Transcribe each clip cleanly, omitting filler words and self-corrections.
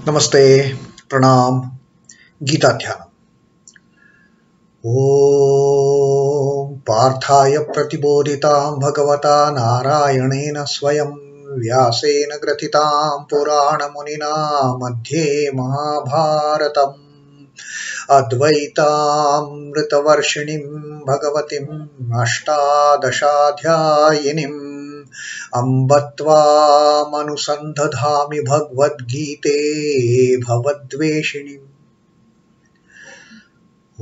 Namaste, Pranam, Gita Dhyana. Om Parthaya Pratibodhitam Bhagavata Narayanena Swayam Vyasena Gratitam Purana Munina Madhye Mahabharatam Advaitam Ritavarshinim Bhagavatim Ashtadashadhyayinim Ambatva manusandhadhami Bhagavad Gite Bhavadveshinim.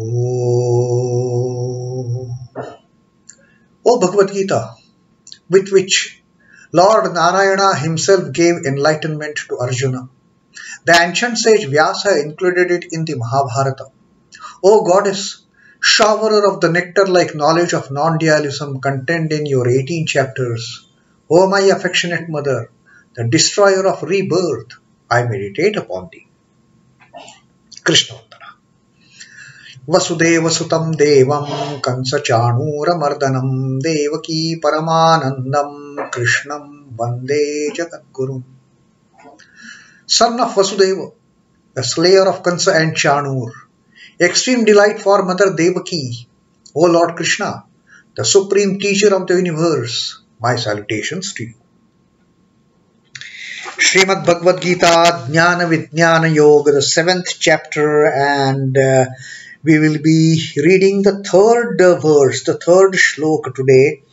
O Bhagavad Gita, with which Lord Narayana himself gave enlightenment to Arjuna. The ancient sage Vyasa included it in the Mahabharata. O Goddess, showerer of the nectar-like knowledge of non-dualism contained in your 18 chapters, O my affectionate mother, the destroyer of rebirth, I meditate upon thee. Krishna Vandana. Vasudeva Sutam Devam Kansa Chanura Mardanam Devaki Paramanandam Krishnam Vande Jagadgurum. Son of Vasudeva, the slayer of Kansa and Chanur, extreme delight for Mother Devaki, O Lord Krishna, the supreme teacher of the universe, my salutations to you. Srimad Bhagavad Gita, Dnyaan Vidyaan Yoga, the 7th chapter, and we will be reading the third verse, the third Shloka today.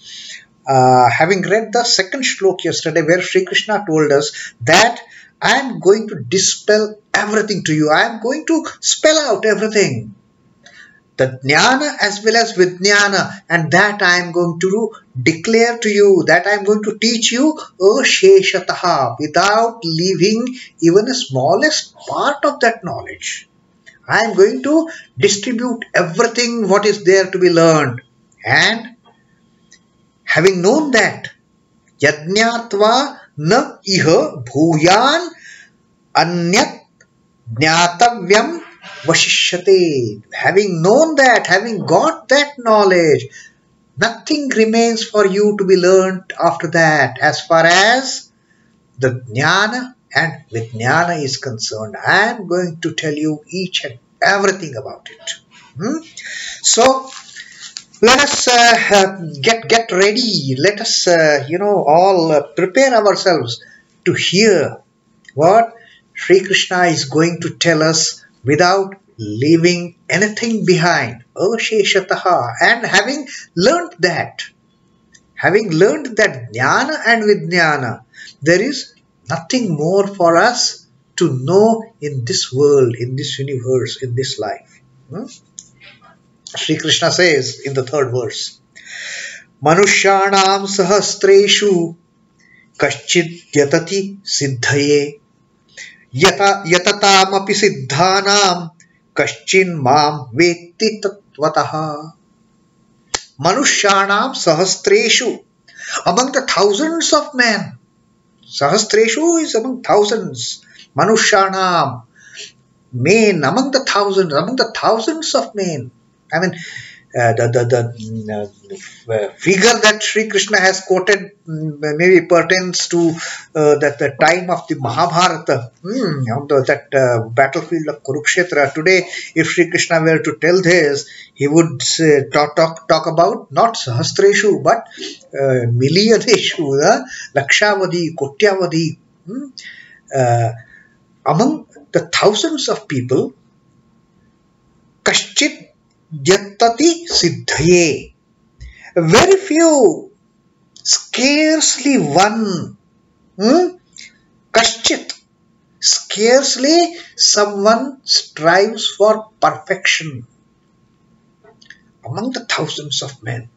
Having read the second Shloka yesterday, where Sri Krishna told us that I am going to dispel everything to you. I am going to spell out everything. The Dnyāna as well as Vidyāna, and that I am going to declare to you, that I am going to teach you sahasreṣhu, without leaving even a smallest part of that knowledge. I am going to distribute everything what is there to be learned. And having known that, yajñātva na iha bhūyān anyat jñātavyam vashishyate. Having known that, having got that knowledge, nothing remains for you to be learnt after that as far as the Dnyāna and Vidyāna is concerned. I am going to tell you each and everything about it. So let us get ready. Let us all prepare ourselves to hear what Sri Krishna is going to tell us without leaving anything behind. Sahasreṣhu. And having learnt that Dnyāna and Vidyāna, there is nothing more for us to know in this world, in this universe, in this life. Sri Krishna says in the third verse, manuṣhyāṇāṁ sahasreṣhu kaśhchid yatati siddhaye yatatām api siddhānāṁ kaśhchin mam vetti tattvataḥ. Manuṣhyāṇāṁ sahasreṣhu, among the thousands of men. Sahasreṣhu is among thousands. Manuṣhyāṇāṁ, men, among the thousands of men. I mean, the figure that Sri Krishna has quoted maybe pertains to the time of the Mahabharata, on that battlefield of Kurukshetra. Today, if Sri Krishna were to tell this, he would talk about not sahasreṣhu but millioneshu, lakshavadi, kotyavadi. Among the thousands of people, kaśhchid yatati siddhaye. Very few, scarcely one. Kaśhchid, scarcely someone strives for perfection. Among the thousands of men,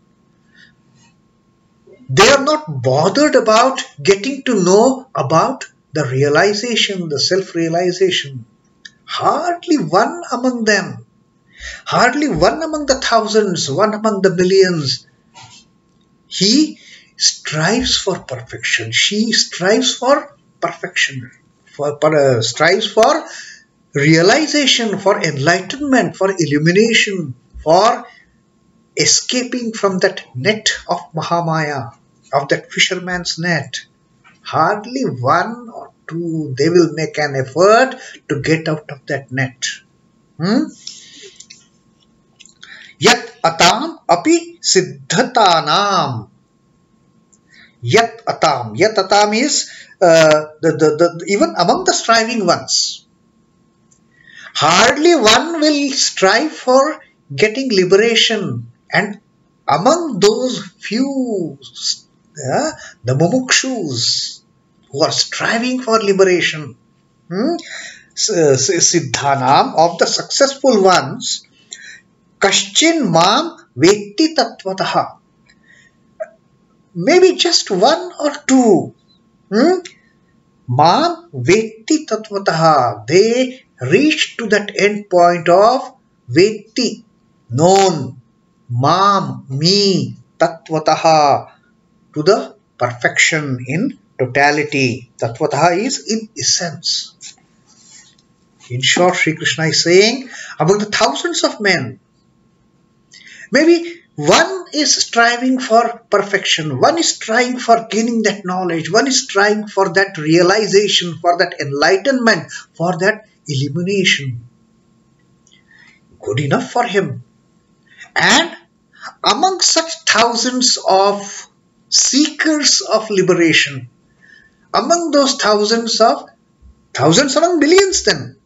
they are not bothered about getting to know about the realization, the self-realization. Hardly one among them. Hardly one among the thousands, one among the millions. He strives for perfection. She strives for perfection. Strives for realization, for enlightenment, for illumination, for escaping from that net of Mahamaya, of that fisherman's net. Hardly one or to, they will make an effort to get out of that net. Yatataām api siddhānāṁ. Yatataām. Yatataām is even among the striving ones. Hardly one will strive for getting liberation, and among those few, the mumukshus who are striving for liberation, siddhānāṁ, of the successful ones, kaśhchin māṁ vetti tattvataḥ. Maybe just one or two. Māṁ vetti tattvataḥ. They reach to that end point of vetti, known, māṁ, me, tattvataḥ, to the perfection in totality. Tattvataḥ is in essence. In short, Sri Krishna is saying, among the thousands of men, maybe one is striving for perfection, one is trying for gaining that knowledge, one is trying for that realization, for that enlightenment, for that illumination. Good enough for him. And among such thousands of seekers of liberation, among those thousands among millions then,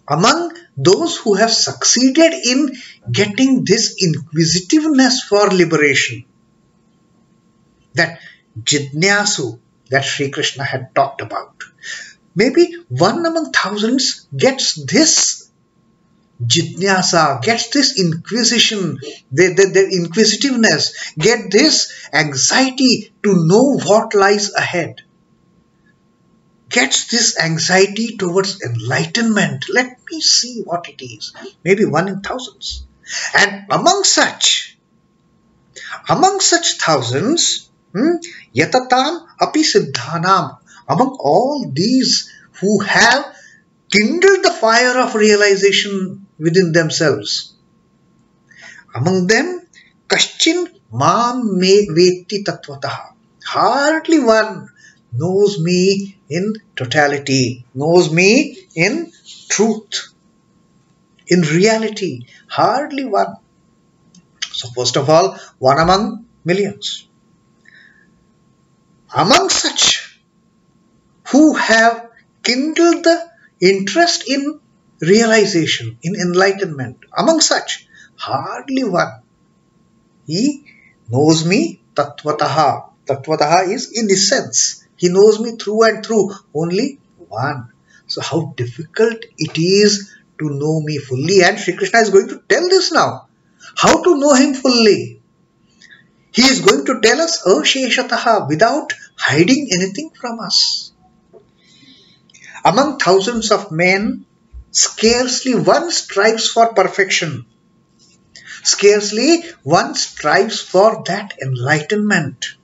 among those who have succeeded in getting this inquisitiveness for liberation, that jidnyasu that Sri Krishna had talked about, maybe one among thousands gets this jidnyasa, gets this inquisition, their inquisitiveness, get this anxiety to know what lies ahead, gets this anxiety towards enlightenment. Let me see what it is. Maybe one in thousands. And among such thousands, yatatām api siddhānāṁ, among all these who have kindled the fire of realization within themselves, among them, kaśhchin māṁ vetti tattvataḥ. Hardly one knows me in totality, knows me in truth, in reality. Hardly one. So first of all, one among millions. Among such who have kindled the interest in realization, in enlightenment, among such, hardly one. He knows me tattvataḥ. Tattvataḥ is in essence. He knows me through and through. Only one. So how difficult it is to know me fully. And Sri Krishna is going to tell this now. How to know him fully. He is going to tell us asheshataḥ, without hiding anything from us. Among thousands of men, scarcely one strives for perfection. Scarcely one strives for that enlightenment.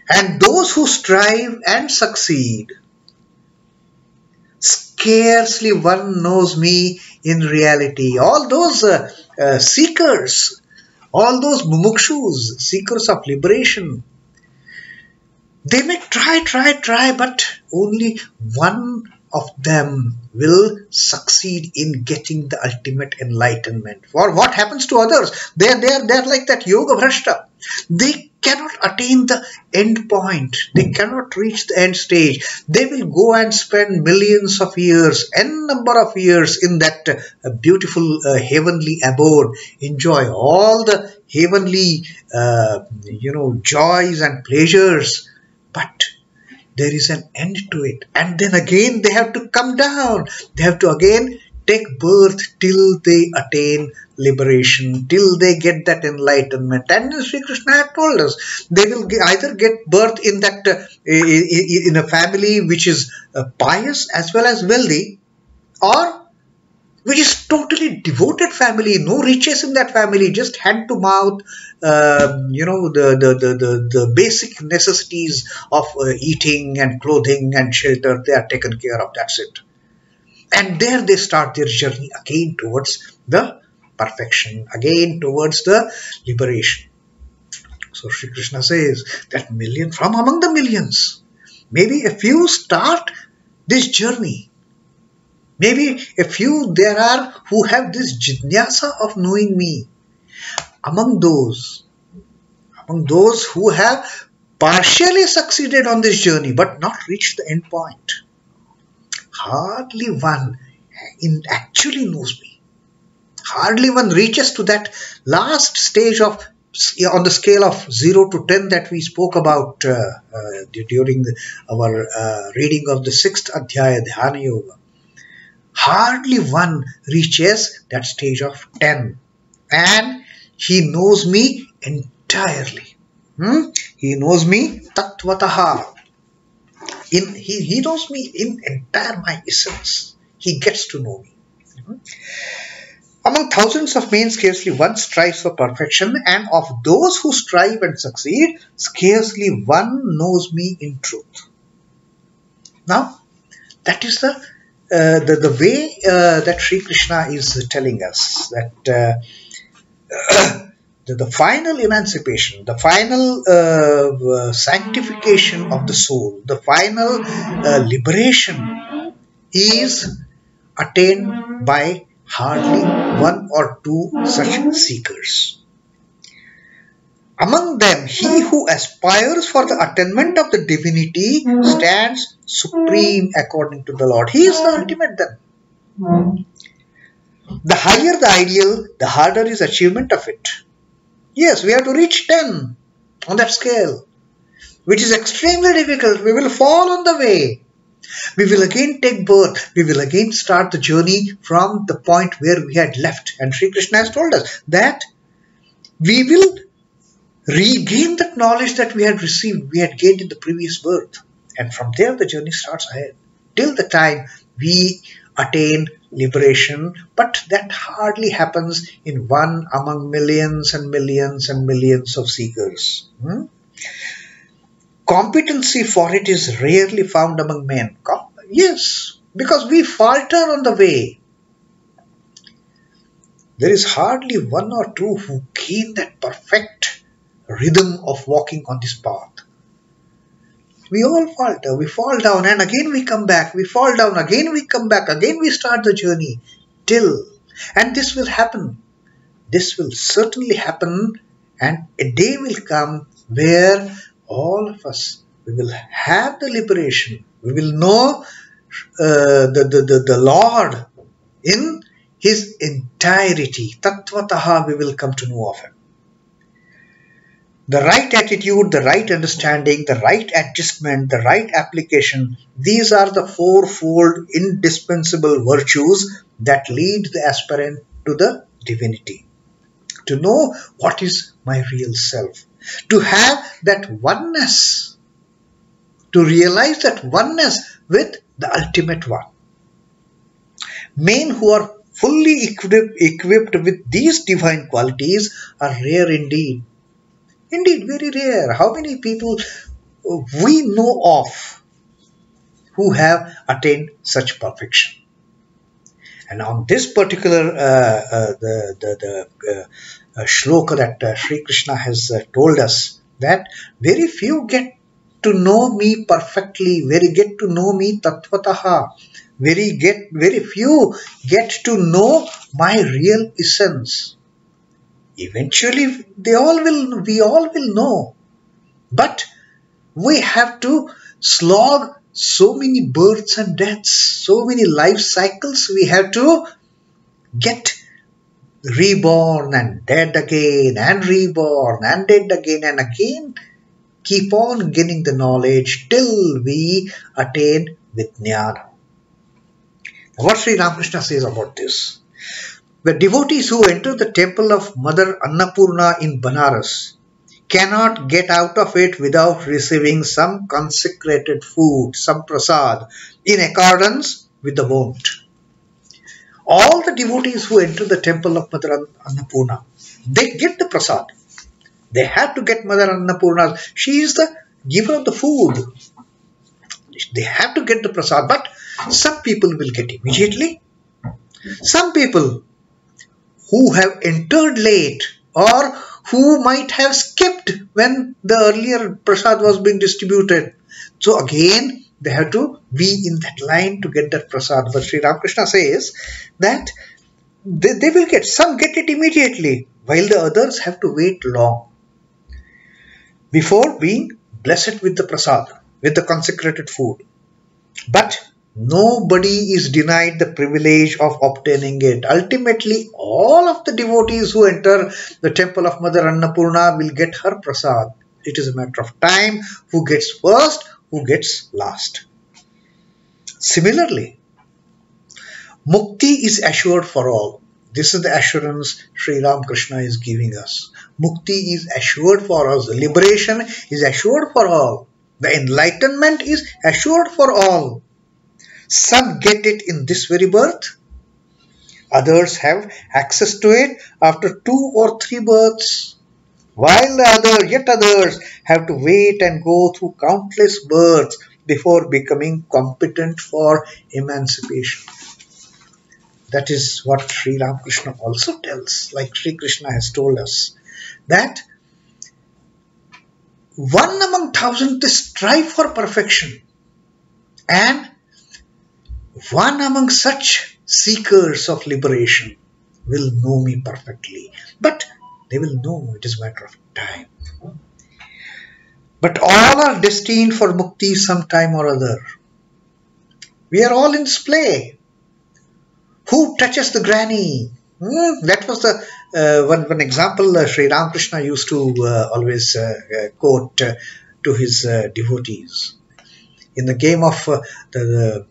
And those who strive and succeed, scarcely one knows me in reality. All those seekers, all those mumukshus, seekers of liberation, they may try, but only one of them will succeed in getting the ultimate enlightenment. For what happens to others? They're like that yoga bhrashta. They cannot attain the end point. They cannot reach the end stage. They will go and spend millions of years, n number of years in that beautiful heavenly abode, enjoy all the heavenly joys and pleasures, but there is an end to it. And then again they have to come down. They have to again take birth till they attain liberation, till they get that enlightenment. And Sri Krishna had told us, they will either get birth in that in a family which is pious as well as wealthy, or which is totally devoted family, no riches in that family, just hand to mouth, the basic necessities of eating and clothing and shelter, they are taken care of, that's it. And there they start their journey again towards the perfection, again towards the liberation. So Sri Krishna says that from among the millions, Maybe a few start this journey. Maybe a few there are who have this jidnyasa of knowing me. Among those who have partially succeeded on this journey but not reached the end point, hardly one actually knows me. Hardly one reaches to that last stage of, on the scale of 0 to 10 that we spoke about during our reading of the 6th adhyaya, Dhyana Yoga. Hardly one reaches that stage of 10, and he knows me entirely. He knows me tattvataḥ. He knows me in entire my essence. He gets to know me. Among thousands of men, scarcely one strives for perfection, and of those who strive and succeed, scarcely one knows me in truth. Now, that is the way that Sri Krishna is telling us that the final emancipation, the final sanctification of the soul, the final liberation is attained by hardly one or two such seekers. Among them, he who aspires for the attainment of the divinity stands supreme according to the Lord. He is the ultimate then. The higher the ideal, the harder is achievement of it. Yes, we have to reach 10 on that scale, which is extremely difficult. We will fall on the way. We will again take birth. We will again start the journey from the point where we had left. And Sri Krishna has told us that we will regain that knowledge that we had received, we had gained in the previous birth. And from there the journey starts ahead. Till the time we attain liberation, but that hardly happens in one among millions and millions and millions of seekers. Competency for it is rarely found among men. Yes, because we falter on the way. There is hardly one or two who gain that perfect rhythm of walking on this path. We all falter, we fall down, and again we come back, we fall down, again we come back, again we start the journey till, and this will happen. This will certainly happen, and a day will come where all of us, we will have the liberation. We will know the Lord in His entirety. Tattvataḥ, we will come to know of Him. The right attitude, the right understanding, the right adjustment, the right application, these are the fourfold indispensable virtues that lead the aspirant to the divinity. To know what is my real self. To have that oneness. To realize that oneness with the ultimate one. Men who are fully equipped with these divine qualities are rare indeed. Indeed, very rare. How many people we know of who have attained such perfection? And on this particular shloka that Sri Krishna has told us, that very few get to know me perfectly, get to know me tattvataḥ, very few get to know my real essence. Eventually, we all will know. But we have to slog so many births and deaths, so many life cycles. We have to get reborn and dead again, and reborn and dead again, and again keep on gaining the knowledge till we attain Vidyaan. What Sri Ramakrishna says about this? The devotees who enter the temple of Mother Annapurna in Banaras cannot get out of it without receiving some consecrated food, some prasad, in accordance with the wont. All the devotees who enter the temple of Mother Annapurna, they get the prasad. They have to get Mother Annapurna. She is the giver of the food. They have to get the prasad, but some people will get immediately. Some people who have entered late or who might have skipped when the earlier prasad was being distributed, So again, they have to be in that line to get that prasad. But Sri Ramakrishna says that they will get, some get it immediately, while the others have to wait long before being blessed with the prasad, with the consecrated food. But nobody is denied the privilege of obtaining it. Ultimately, all of the devotees who enter the temple of Mother Annapurna will get her prasad. It is a matter of time who gets first, who gets last. Similarly, mukti is assured for all. This is the assurance Sri Ramakrishna is giving us. Mukti is assured for us. Liberation is assured for all. The enlightenment is assured for all. Some get it in this very birth. Others have access to it after 2 or 3 births. While yet others have to wait and go through countless births before becoming competent for emancipation. That is what Sri Ramakrishna also tells, like Sri Krishna has told us, that one among thousands they strive for perfection, and one among such seekers of liberation will know me perfectly. But they will know, it is a matter of time. But all are destined for mukti sometime or other. We are all in this play. Who touches the granny? That was the one example Sri Ramakrishna used to always quote to his devotees. In the game of the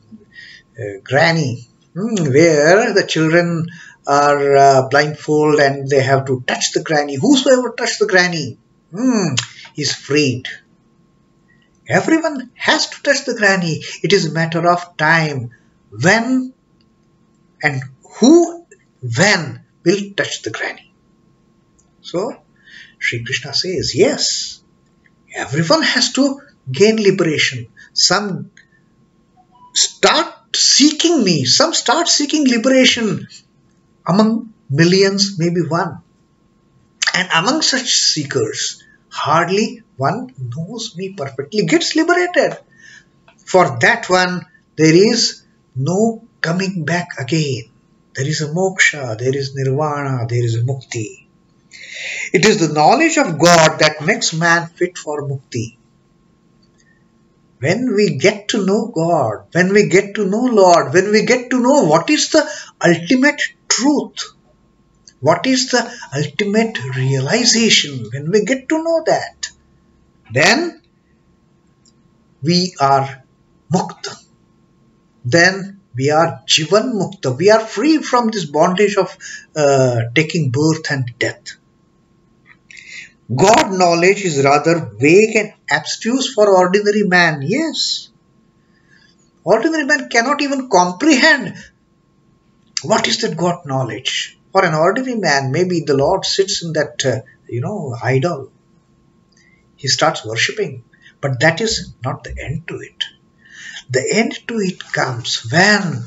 granny, where the children are blindfolded and they have to touch the granny. Whosoever touches the granny is freed. Everyone has to touch the granny. It is a matter of time when and who when will touch the granny. So Sri Krishna says, yes, everyone has to gain liberation. Some start seeking me, some start seeking liberation. Among millions, maybe one. And among such seekers, hardly one knows me perfectly, gets liberated. For that one, there is no coming back again. There is a moksha, there is nirvana, there is a mukti. It is the knowledge of God that makes man fit for mukti. When we get to know God, when we get to know Lord, when we get to know what is the ultimate truth, what is the ultimate realization, when we get to know that, then we are mukta. Then we are jivan mukta. We are free from this bondage of taking birth and death. God knowledge is rather vague and abstruse for ordinary man. Yes. Ordinary man cannot even comprehend what is that God knowledge. For an ordinary man, maybe the Lord sits in that, idol. He starts worshipping. But that is not the end to it. The end to it comes when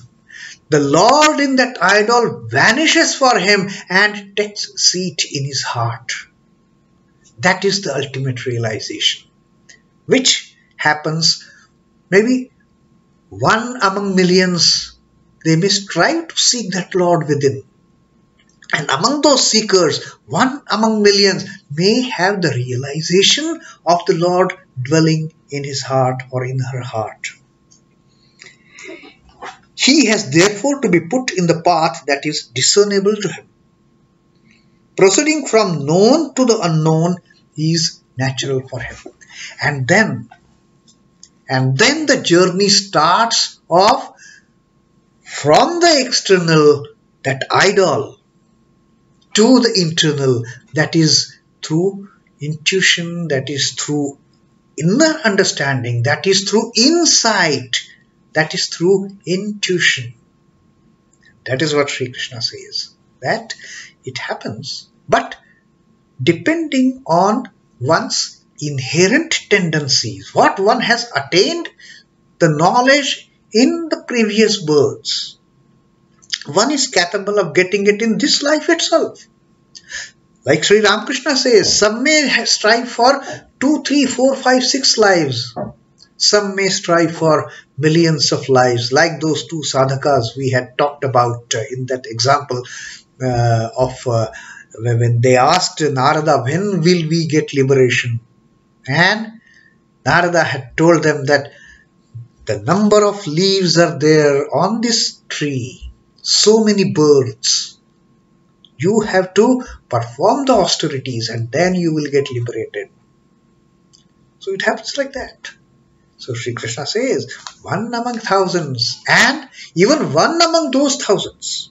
the Lord in that idol vanishes for him and takes seat in his heart. That is the ultimate realization, which happens maybe one among millions. They may strive to seek that Lord within. And among those seekers, one among millions may have the realization of the Lord dwelling in his heart or in her heart. He has therefore to be put in the path that is discernible to him. Proceeding from known to the unknown is natural for him. And then the journey starts off from the external, that idol, to the internal, that is through intuition, that is through inner understanding, that is through insight, that is through intuition. That is what Sri Krishna says, that it happens, but depending on one's inherent tendencies, what one has attained, the knowledge in the previous births. One is capable of getting it in this life itself. Like Sri Ramakrishna says, some may strive for 2, 3, 4, 5, 6 lives. Some may strive for millions of lives, like those two sadhakas we had talked about in that example when they asked Narada, when will we get liberation? And Narada had told them that the number of leaves are there on this tree, so many birds. You have to perform the austerities and then you will get liberated. So it happens like that. So Sri Krishna says, one among thousands, and even one among those thousands.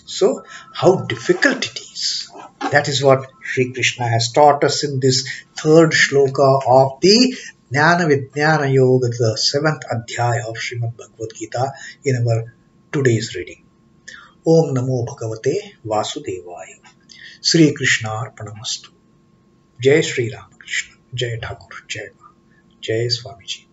So how difficult it is. That is what Sri Krishna has taught us in this third shloka of the Jnana Vidyāna Yoga, the 7th adhyaya of Srimad Bhagavad Gita in our today's reading. Om Namo Bhagavate Vasudevaya. Sri Krishna Arpanamastu. Jai Sri Ramakrishna. Jai Thakur. Jai Ma. Jai Swamiji.